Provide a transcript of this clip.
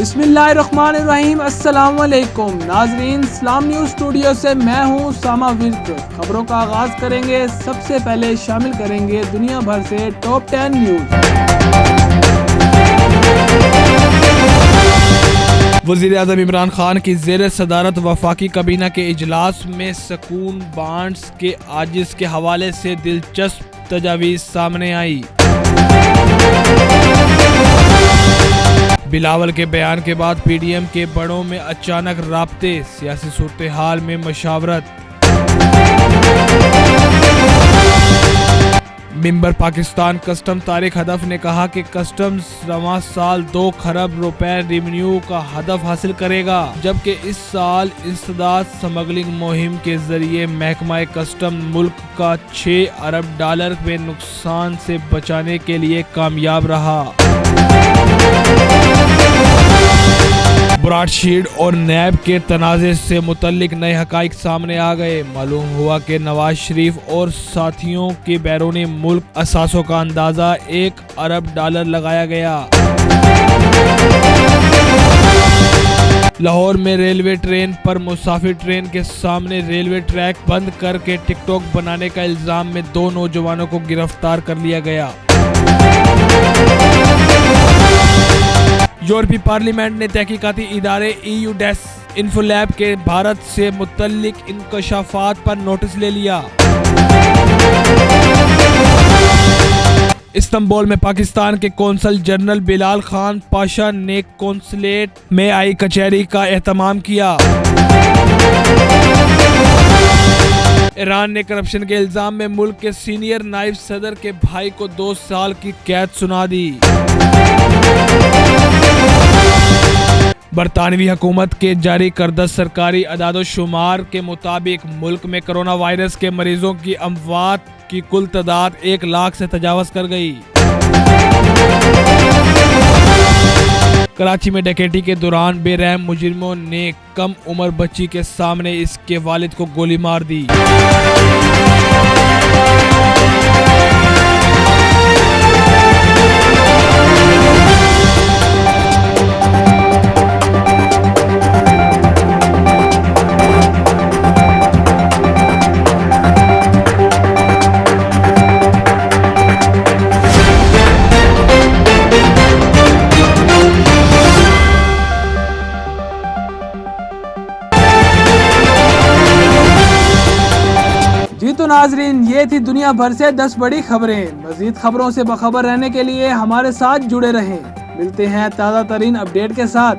बिस्मिल्लाहिर्रहमानिर्रहीम। अस्सलाम वालेकुम नाजरीन, इस्लाम न्यूज़ स्टूडियो से मैं हूं सामा विर्क। खबरों का आगाज करेंगे। सबसे पहले शामिल करेंगे दुनिया भर से टॉप 10 न्यूज़। वज़ीर-ए-आज़म इमरान खान की ज़ेर सदारत वफाकी काबीना के इजलास में सुकून बॉन्ड्स के आजिज़ के हवाले से दिलचस्प तजावीज़ सामने आई। बिलावल के बयान के बाद पीडीएम के बड़ों में अचानक राब्ते, सियासी सूरत हाल में मशावरत। मिंबर पाकिस्तान कस्टम तारिक हदफ ने कहा कि कस्टम्स रवां साल 2 खरब रुपए रेवेन्यू का हदफ हासिल करेगा, जबकि इस साल इंसदाद स्मगलिंग मुहिम के जरिए महकमा कस्टम मुल्क का 6 अरब डॉलर में नुकसान से बचाने के लिए कामयाब रहा। ब्रॉडशीट और नैब के तनाज़े से मुतल्लिक नए हक़ाइक़ सामने आ गए। मालूम हुआ कि नवाज शरीफ और साथियों के बैरूनी मुल्क असासों का अंदाज़ा 1 अरब डॉलर लगाया गया। लाहौर में रेलवे ट्रेन पर मुसाफिर ट्रेन के सामने रेलवे ट्रैक बंद करके टिकटॉक बनाने का इल्ज़ाम में 2 नौजवानों को गिरफ्तार कर लिया गया। यूरोपीय पार्लियामेंट ने तहकीकाती इदारे EU डेस्क इन्फोलैब के भारत से मुतल्लिक इंकशाफात पर नोटिस ले लिया। इस्तांबुल में पाकिस्तान के कौंसल जनरल बिलाल खान पाशा ने कौंसलेट में आई कचहरी का एहतमाम किया। ईरान ने करप्शन के इल्जाम में मुल्क के सीनियर नायब सदर के भाई को 2 साल की कैद सुना दी। बरतानवी हुकूमत के जारी करदा सरकारी अदाद-ओ-शुमार के मुताबिक मुल्क में कोरोना वायरस के मरीजों की अमवात की कुल तादाद 1 लाख से तजावज़ कर गई। कराची में डकैती के दौरान बेरहम मुजरिमों ने कम उम्र बच्ची के सामने इसके वालिद को गोली मार दी। जी तो नाजरीन, ये थी दुनिया भर से 10 बड़ी खबरें। मजीद खबरों से बखबर रहने के लिए हमारे साथ जुड़े रहें। मिलते हैं ताज़ा तरीन अपडेट के साथ।